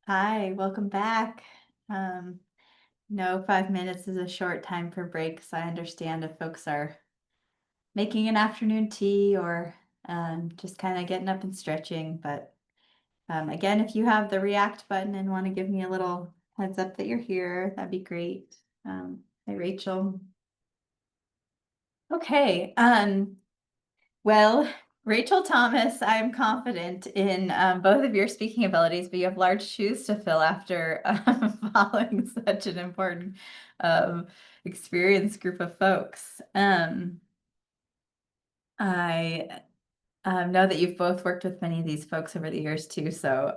Hi, welcome back. Um, no, 5 minutes is a short time for breaks. I understand if folks are making an afternoon tea or just kind of getting up and stretching. But again, if you have the react button and want to give me a little heads up that you're here, that'd be great. Hi, Rachel. Okay. Well, Rachel Thomas, I'm confident in both of your speaking abilities, but you have large shoes to fill after following such an important um, experienced group of folks. I know that you've both worked with many of these folks over the years too, so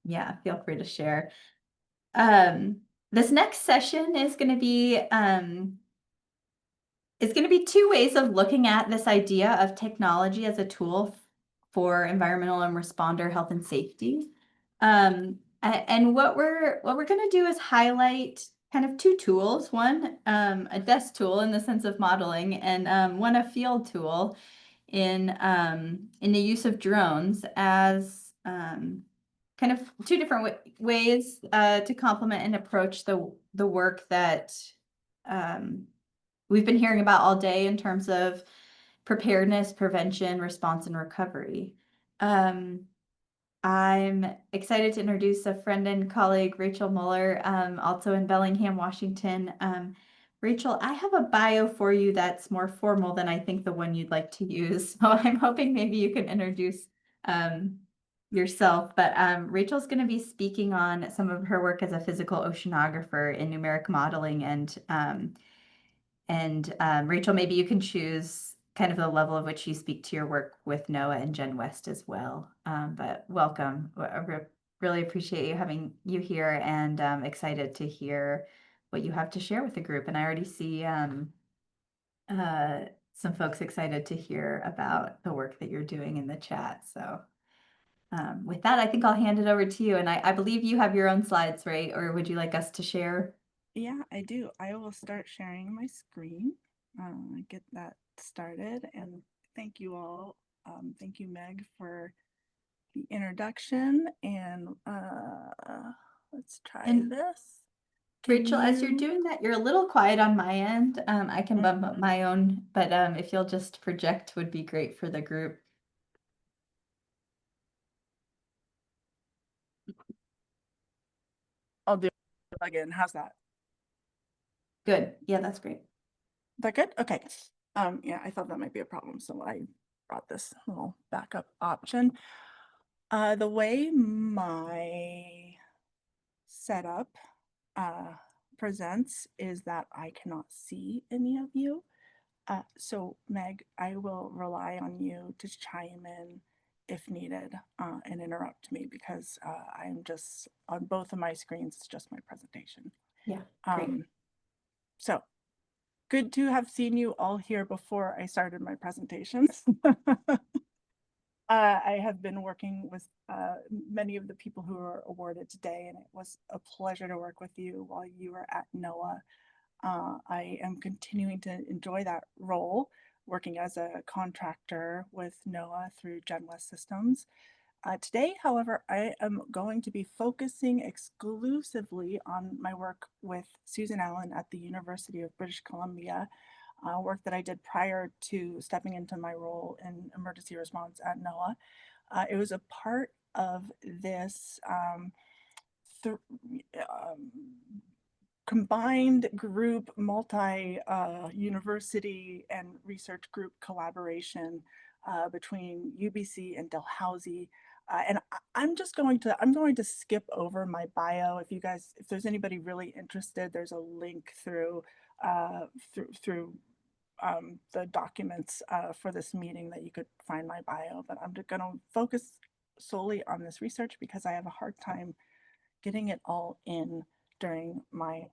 yeah, feel free to share. This next session is going to be it's going to be two ways of looking at this idea of technology as a tool for environmental and responder health and safety. And what we're going to do is highlight kind of two tools. One, a desk tool in the sense of modeling, and one a field tool in the use of drones as kind of two different ways to complement and approach the work that um, we've been hearing about all day in terms of preparedness, prevention, response, and recovery. Um, I'm excited to introduce a friend and colleague, Rachael Mueller, also in Bellingham, Washington. Rachel, I have a bio for you that's more formal than I think the one you'd like to use. So I'm hoping maybe you can introduce um, yourself. But Rachel's going to be speaking on some of her work as a physical oceanographer in numeric modeling and Rachel, maybe you can choose kind of the level of which you speak to your work with NOAA and Genwest as well. But welcome. Really appreciate you having you here and excited to hear what you have to share with the group. And I already see some folks excited to hear about the work that you're doing in the chat. So with that, I think I'll hand it over to you. And I believe you have your own slides, right? Or would you like us to share? Yeah, I do. I will start sharing my screen, get that started, and thank you all. Thank you, Meg, for the introduction. And let's try And this. Can Rachel, as you're you? doing that, you're a little quiet on my end. I can bump up Mhm. my own, but if you'll just project would be great for the group. I'll do it again. How's that? Good. Yeah, that's great. That good? Okay. Yeah, I thought that might be a problem, so I brought this little backup option. The way my setup uh, presents is that I cannot see any of you. So, Meg, I will rely on you to chime in if needed and interrupt me because I'm just on both of my screens, it's just my presentation. Yeah, great. Um, so, good to have seen you all here before I started my presentations. I have been working with many of the people who were awarded today, and it was a pleasure to work with you while you were at NOAA. I am continuing to enjoy that role, working as a contractor with NOAA through Genwest Systems. Today, however, I am going to be focusing exclusively on my work with Susan Allen at the University of British Columbia, work that I did prior to stepping into my role in emergency response at NOAA. It was a part of this th- um, combined group, multi university and research group collaboration between UBC and Dalhousie. And I'm going to skip over my bio. If you guys, if there's anybody really interested, there's a link through the documents for this meeting that you could find my bio. But I'm going to focus solely on this research because I have a hard time getting it all in during my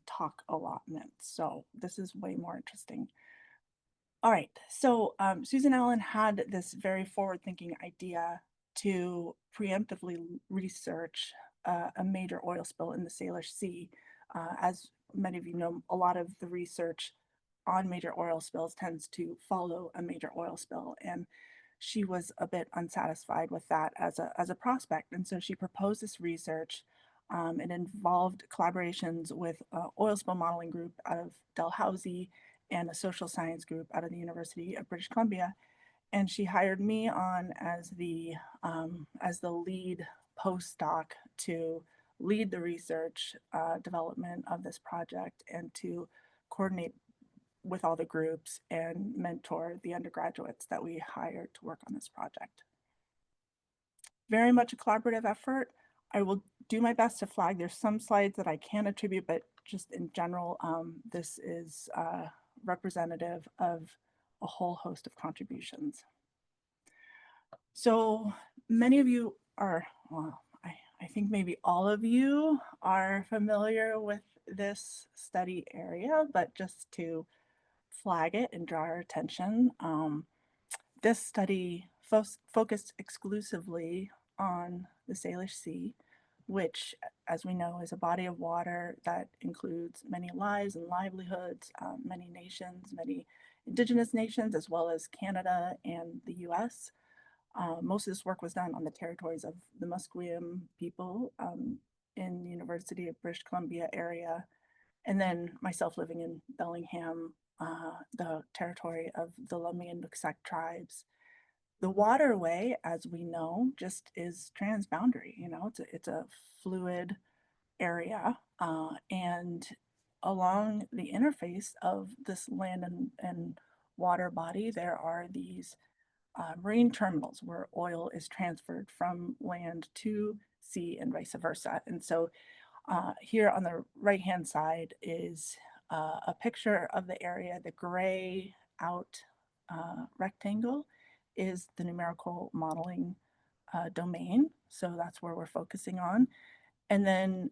talk allotment. So this is way more interesting. All right. So Susan Allen had this very forward thinking idea to preemptively research a major oil spill in the Salish Sea. As many of you know, a lot of the research on major oil spills tends to follow a major oil spill. And she was a bit unsatisfied with that as a prospect. And so she proposed this research It involved collaborations with an oil spill modeling group out of Dalhousie and a social science group out of the University of British Columbia. And she hired me on as the lead postdoc to lead the research development of this project and to coordinate with all the groups and mentor the undergraduates that we hired to work on this project. Very much a collaborative effort. I will do my best to flag. There's some slides that I can attribute, but just in general, this is representative of a whole host of contributions. So many of you are, well, I think maybe all of you are familiar with this study area, but just to flag it and draw our attention, this study focused exclusively on the Salish Sea, which, as we know, is a body of water that includes many lives and livelihoods, many nations, many indigenous nations, as well as Canada and the US. Most of this work was done on the territories of the Musqueam people in the University of British Columbia area, and then myself living in Bellingham, the territory of the Lummi and Nooksack tribes. The waterway, as we know, just is transboundary. You know, it's a fluid area, and along the interface of this land and water body, there are these marine terminals where oil is transferred from land to sea and vice versa. And so here on the right-hand side is a picture of the area. The gray out rectangle is the numerical modeling domain. So that's where we're focusing on. And then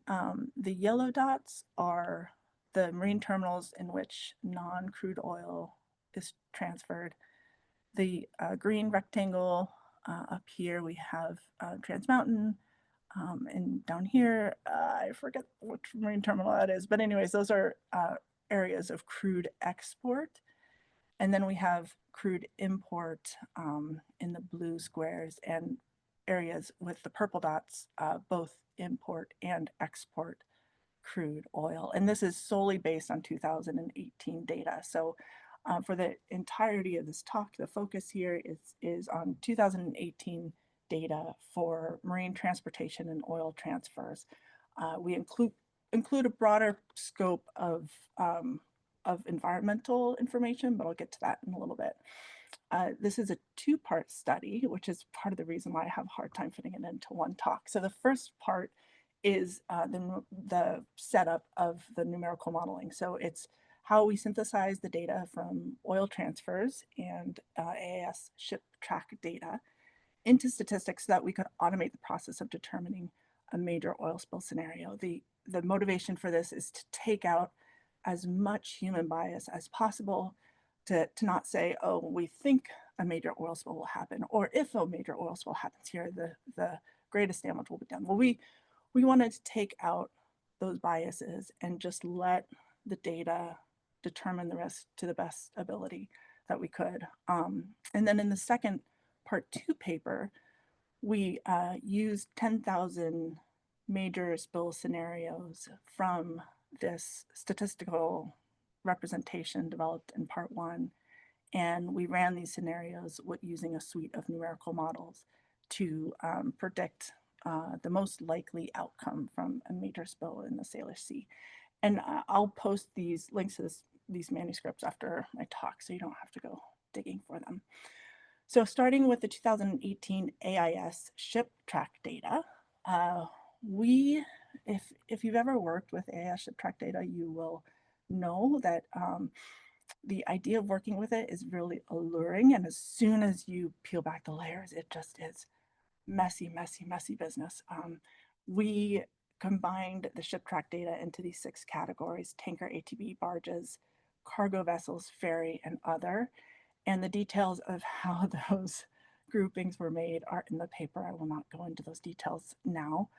the yellow dots are the marine terminals in which non-crude oil is transferred. The green rectangle up here, we have Trans Mountain. And down here, I forget which marine terminal that is. But anyways, those are areas of crude export. And then we have crude import in the blue squares and areas with the purple dots, both import and export crude oil. And this is solely based on 2018 data. So for the entirety of this talk, the focus here is on 2018 data for marine transportation and oil transfers. We include a broader scope of environmental information, but I'll get to that in a little bit. This is a two-part study, which is part of the reason why I have a hard time fitting it into one talk. So the first part is the setup of the numerical modeling. So it's how we synthesize the data from oil transfers and AIS ship track data into statistics so that we could automate the process of determining a major oil spill scenario. The motivation for this is to take out as much human bias as possible, to not say, oh, we think a major oil spill will happen, or if a major oil spill happens here, the greatest damage will be done. Well, we wanted to take out those biases and just let the data determine the risk to the best ability that we could. And then in the second part 2 paper, we used 10,000 major spill scenarios from this statistical representation developed in part 1. And we ran these scenarios using a suite of numerical models to predict the most likely outcome from a major spill in the Salish Sea. And I'll post these links to these manuscripts after my talk, so you don't have to go digging for them. So starting with the 2018 AIS ship track data, if you've ever worked with AIS ship track data, you will know that the idea of working with it is really alluring. And as soon as you peel back the layers, it just is messy, messy, messy business. We combined the ship track data into these 6 categories: tanker, ATB, barges, cargo vessels, ferry, and other. And the details of how those groupings were made are in the paper. I will not go into those details now.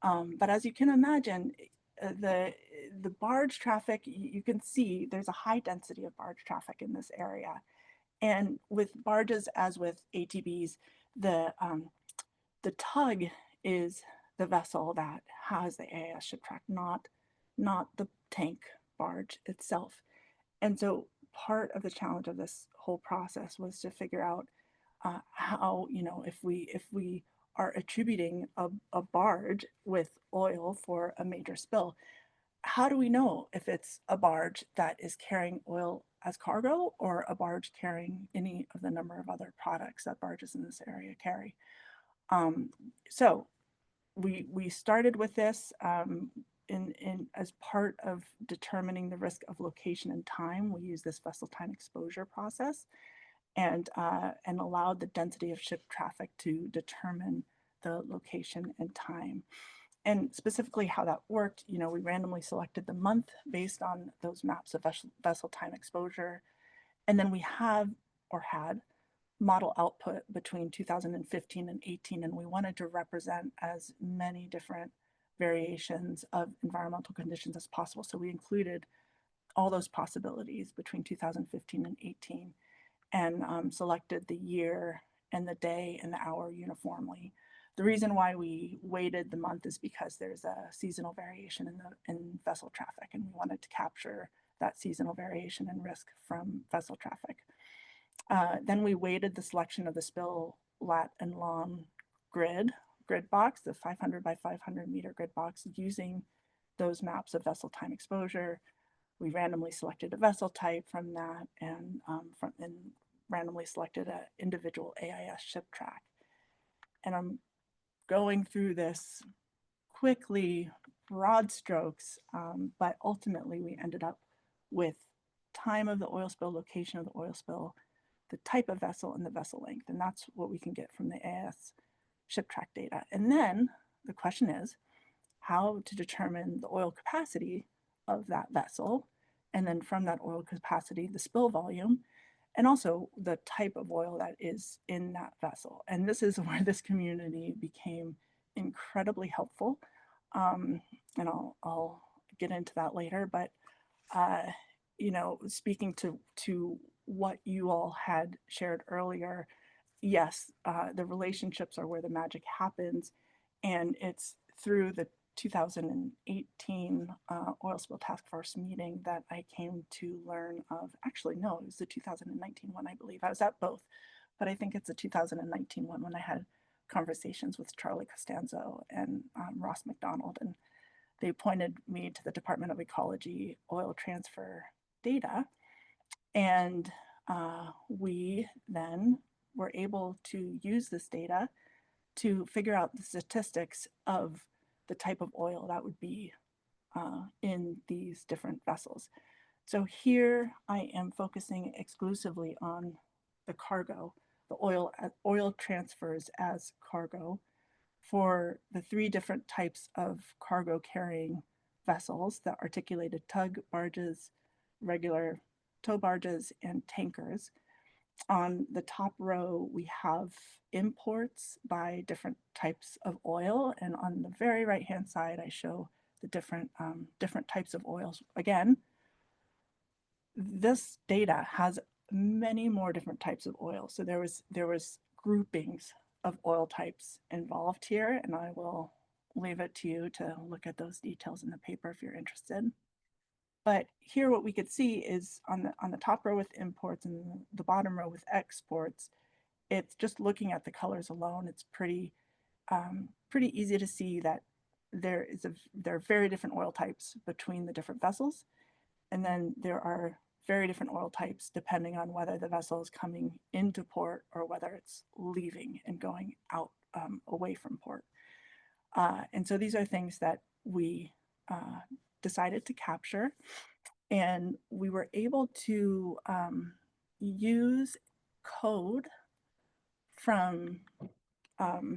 But as you can imagine, the barge traffic, you can see there's a high density of barge traffic in this area. And with barges, as with ATBs, the tug is the vessel that has the AIS ship track, not the tank barge itself. And so part of the challenge of this whole process was to figure out how, if we are attributing a barge with oil for a major spill, how do we know if it's a barge that is carrying oil as cargo or a barge carrying any of the number of other products that barges in this area carry? Um, so we started with this in as part of determining the risk of location and time. We use this vessel time exposure process and allowed the density of ship traffic to determine the location and time. And specifically how that worked, we randomly selected the month based on those maps of vessel time exposure. And then we have or had model output between 2015 and 18, and we wanted to represent as many different variations of environmental conditions as possible. So we included all those possibilities between 2015 and 18 and selected the year and the day and the hour uniformly. The reason why we weighted the month is because there's a seasonal variation in vessel traffic, and we wanted to capture that seasonal variation and risk from vessel traffic. Then we weighted the selection of the spill lat and long grid box, the 500 by 500 meter grid box, using those maps of vessel time exposure. We randomly selected a vessel type from that and randomly selected an individual AIS ship track. And I'm going through this quickly, broad strokes, but ultimately we ended up with time of the oil spill, location of the oil spill, the type of vessel, and the vessel length. And that's what we can get from the AIS ship track data. And then the question is how to determine the oil capacity of that vessel, and then from that oil capacity, the spill volume, and also the type of oil that is in that vessel. And this is where this community became incredibly helpful. And I'll get into that later, but speaking to what you all had shared earlier, yes, the relationships are where the magic happens, and it's through the 2018 oil spill task force meeting that I came to learn of. Actually, no, it was the 2019 one, I believe. I was at both, but I think it's the 2019 one when I had conversations with Charlie Costanzo and Ross McDonald, and they pointed me to the Department of Ecology oil transfer data, and we then were able to use this data to figure out the statistics of the type of oil that would be in these different vessels. So here I am focusing exclusively on the cargo, the oil transfers as cargo for the three different types of cargo carrying vessels: the articulated tug barges, regular tow barges, and tankers. On the top row, we have imports by different types of oil, and on the very right-hand side, I show the different types of oils. Again, this data has many more different types of oil. So there was groupings of oil types involved here, and I will leave it to you to look at those details in the paper if you're interested. But here what we could see is on the top row with imports and the bottom row with exports, it's just looking at the colors alone, it's pretty easy to see that there are very different oil types between the different vessels. And then there are very different oil types depending on whether the vessel is coming into port or whether it's leaving and going out away from port. And so these are things that we decided to capture, and we were able to use code from a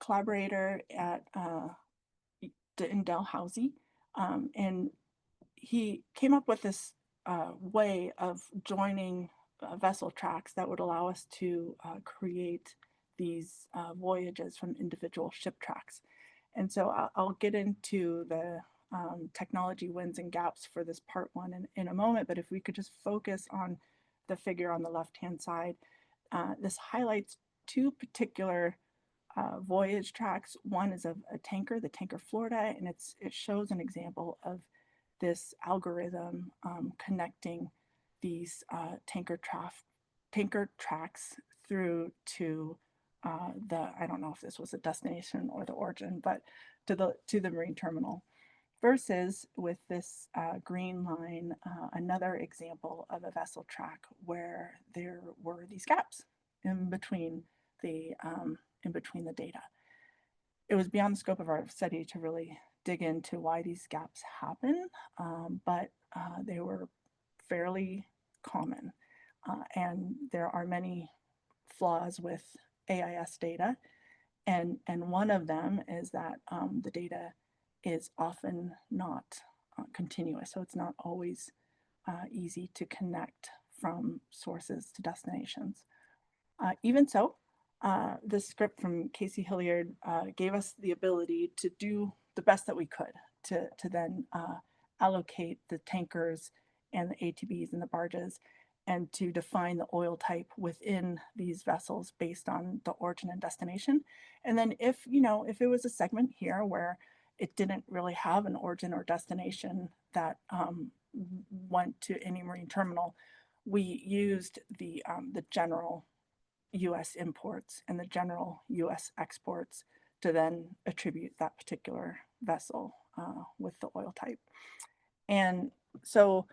collaborator in Dalhousie, and he came up with this way of joining vessel tracks that would allow us to create these voyages from individual ship tracks. And so I'll get into the technology wins and gaps for this part one in a moment, but if we could just focus on the figure on the left-hand side, this highlights two particular voyage tracks. One is of a tanker, the tanker Florida, and it shows an example of this algorithm connecting these tanker tracks through to I don't know if this was a destination or the origin, but to the marine terminal. Versus with this green line, another example of a vessel track where there were these gaps in between the data. It was beyond the scope of our study to really dig into why these gaps happen, but they were fairly common. And there are many flaws with AIS data. And one of them is that the data is often not continuous. So it's not always easy to connect from sources to destinations. Even so, this script from Casey Hilliard gave us the ability to do the best that we could to then allocate the tankers and the ATBs and the barges and to define the oil type within these vessels based on the origin and destination. And then if it was a segment here where it didn't really have an origin or destination that went to any marine terminal, we used the general US imports and the general US exports to then attribute that particular vessel with the oil type. And so,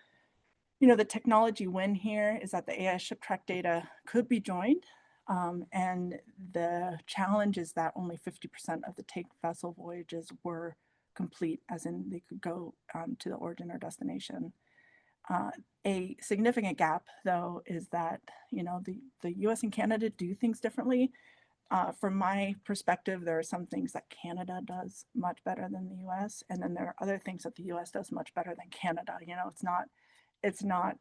the technology win here is that the AI ship track data could be joined. And the challenge is that only 50% of the take vessel voyages were complete, as in they could go to the origin or destination. A significant gap, though, is that the U.S. and Canada do things differently. From my perspective, there are some things that Canada does much better than the U.S., and then there are other things that the U.S. does much better than Canada. It's not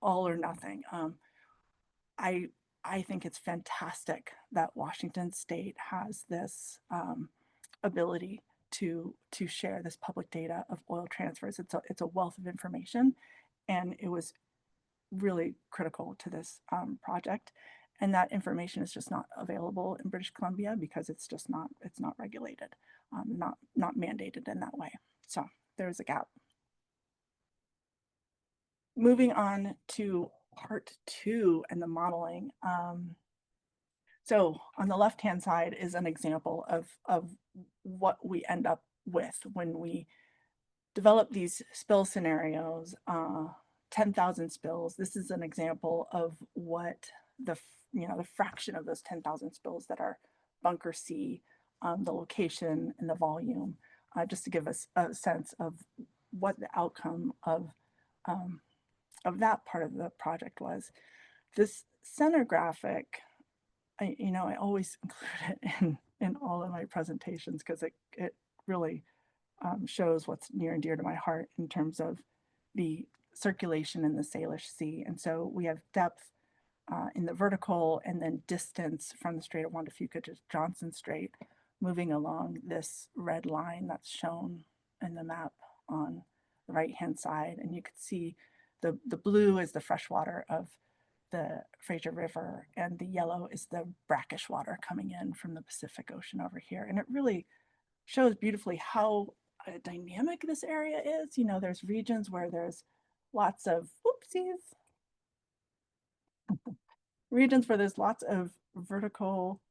all or nothing. I think it's fantastic that Washington State has this ability to share this public data of oil transfers. It's a wealth of information, and it was really critical to this project. And that information is just not available in British Columbia because it's not regulated, not mandated in that way. So there's a gap. Moving on to part 2 and the modeling. So on the left-hand side is an example of what we end up with when we develop these spill scenarios, 10,000 spills. This is an example of what the fraction of those 10,000 spills that are bunker C, the location and the volume, just to give us a sense of what the outcome of that part of the project was. This center graphic, I always include it in all of my presentations because it really shows what's near and dear to my heart in terms of the circulation in the Salish Sea. And so we have depth in the vertical and then distance from the Strait of Juan de Fuca to Johnson Strait, moving along this red line that's shown in the map on the right-hand side. And you can see the blue is the freshwater of the Fraser River, and the yellow is the brackish water coming in from the Pacific Ocean over here. And it really shows beautifully how dynamic this area is. There's regions where there's lots of regions where there's lots of vertical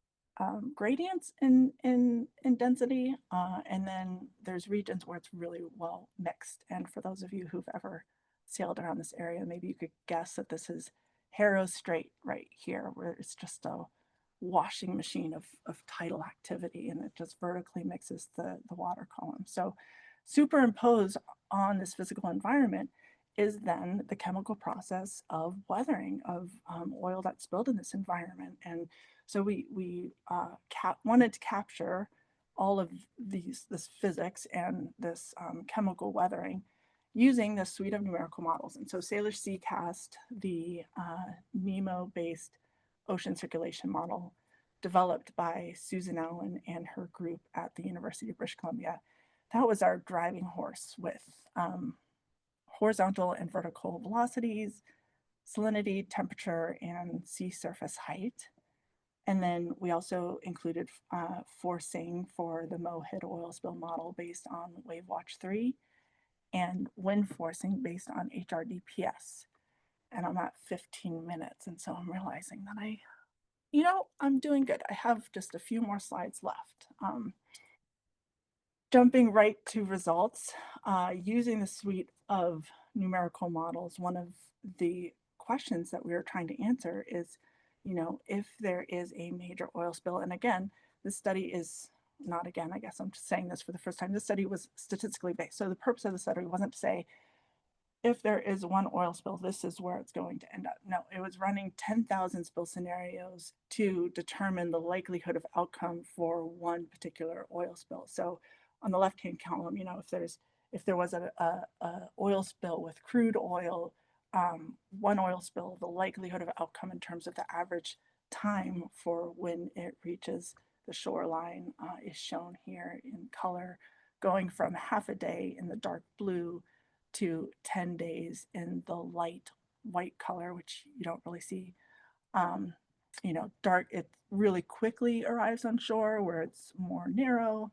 gradients in density, and then there's regions where it's really well mixed. And for those of you who've ever sailed around this area, maybe you could guess that this is Harrow Strait right here, where it's just a washing machine of tidal activity, and it just vertically mixes the water column. So superimposed on this physical environment is then the chemical process of weathering of oil that's spilled in this environment. And so we wanted to capture all of this physics and this chemical weathering using this suite of numerical models. And so Salish Seacast, the NEMO-based ocean circulation model developed by Susan Allen and her group at the University of British Columbia, that was our driving horse with horizontal and vertical velocities, salinity, temperature, and sea surface height. And then we also included forcing for the Mohit oil spill model based on Wave Watch 3 and wind forcing based on HRDPS. And I'm at 15 minutes. And so I'm realizing that I'm doing good. I have just a few more slides left. Jumping right to results, using the suite of numerical models, one of the questions that we are trying to answer is, if there is a major oil spill, and again, this study is not again, I guess I'm just saying this for the first time, this study was statistically based. So the purpose of the study wasn't to say, if there is one oil spill, this is where it's going to end up. No, it was running 10,000 spill scenarios to determine the likelihood of outcome for one particular oil spill. So on the left-hand column, if there was a oil spill with crude oil, one oil spill, the likelihood of outcome in terms of the average time for when it reaches the shoreline is shown here in color, going from half a day in the dark blue to 10 days in the light white color, which you don't really see. Dark, it really quickly arrives on shore where it's more narrow,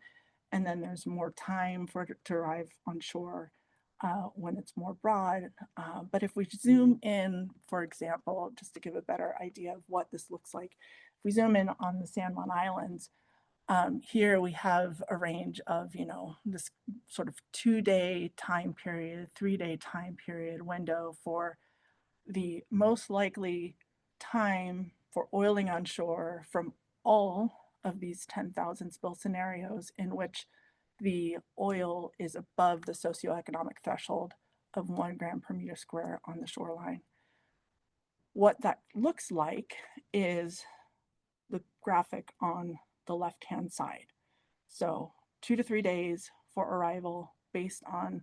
and then there's more time for it to arrive on shore when it's more broad. But if we zoom in, for example, just to give a better idea of what this looks like, if we zoom in on the San Juan Islands, here we have a range of, this sort of 2-day time period, 3-day time period window for the most likely time for oiling on shore from all of these 10,000 spill scenarios in which the oil is above the socioeconomic threshold of 1 gram per meter square on the shoreline. What that looks like is the graphic on the left-hand side. So 2 to 3 days for arrival based on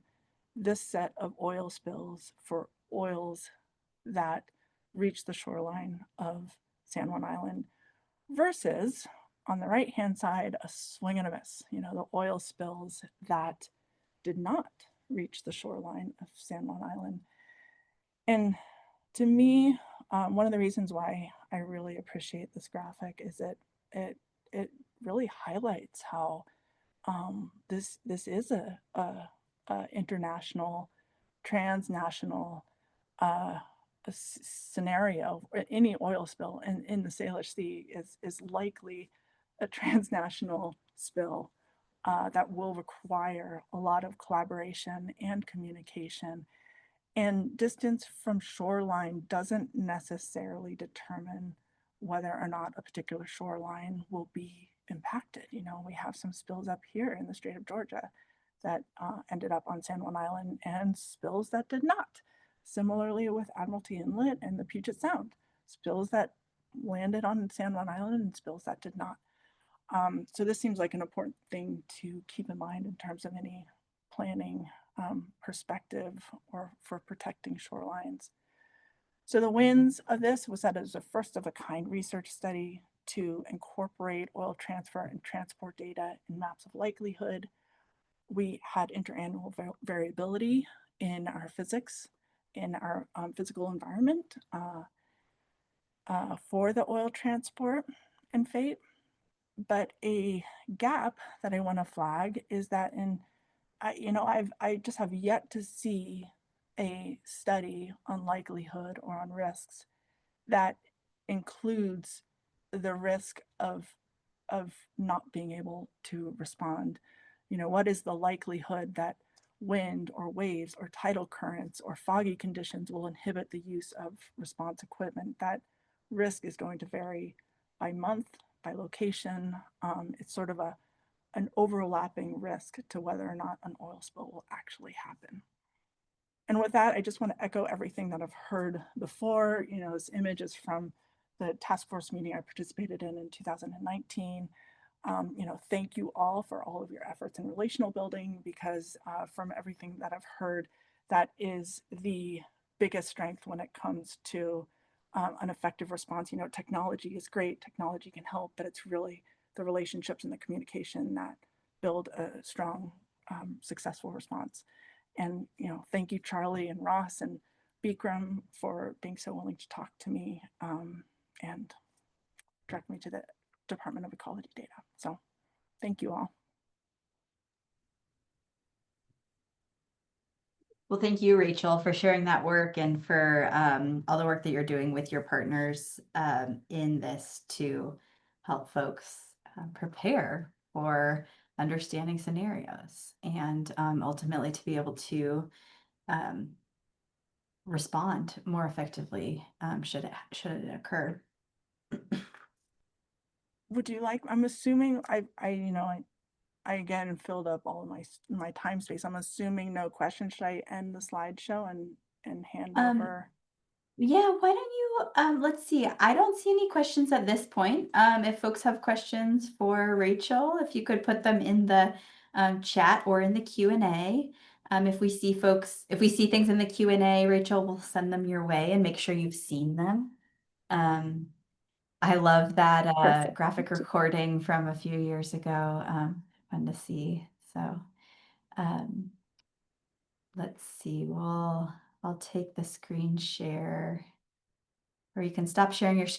this set of oil spills for oils that reach the shoreline of San Juan Island versus on the right-hand side, a swing and a miss, the oil spills that did not reach the shoreline of San Juan Island. And to me, one of the reasons why I really appreciate this graphic is that it really highlights how this is a international, transnational scenario. Any oil spill in the Salish Sea is likely a transnational spill that will require a lot of collaboration and communication. And distance from shoreline doesn't necessarily determine whether or not a particular shoreline will be impacted. We have some spills up here in the Strait of Georgia that ended up on San Juan Island and spills that did not. Similarly with Admiralty Inlet and the Puget Sound, spills that landed on San Juan Island and spills that did not. So this seems like an important thing to keep in mind in terms of any planning perspective or for protecting shorelines. So the wins of this was that it was a first of a kind research study to incorporate oil transfer and transport data in maps of likelihood. We had interannual variability in our physics, in our physical environment for the oil transport and fate. But a gap that I want to flag is that I just have yet to see a study on likelihood or on risks that includes the risk of not being able to respond. What is the likelihood that wind or waves or tidal currents or foggy conditions will inhibit the use of response equipment? That risk is going to vary by month, by location. It's sort of an overlapping risk to whether or not an oil spill will actually happen. And with that, I just want to echo everything that I've heard before. This image is from the task force meeting I participated in 2019. Thank you all for all of your efforts in relational building, because from everything that I've heard, that is the biggest strength when it comes to an effective response. Technology is great, technology can help, but it's really the relationships and the communication that build a strong, successful response. And, thank you, Charlie and Ross and Bikram, for being so willing to talk to me. And direct me to the Department of Ecology data. So thank you all. Well, thank you, Rachel, for sharing that work and for all the work that you're doing with your partners in this to help folks prepare for understanding scenarios and ultimately to be able to um, respond more effectively should it occur. Would you like, I'm assuming I again filled up all of my time space. I'm assuming no questions. Should I end the slideshow and hand Um, over? Yeah, why don't you, let's see, I don't see any questions at this point. If folks have questions for Rachel, if you could put them in the chat or in the Q&A. If we see things in the Q&A, Rachel will send them your way and make sure you've seen them. Um, I love that Perfect. graphic recording from a few years ago. Fun to see. So, um, let's see, I'll take the screen share. Or you can stop sharing your screen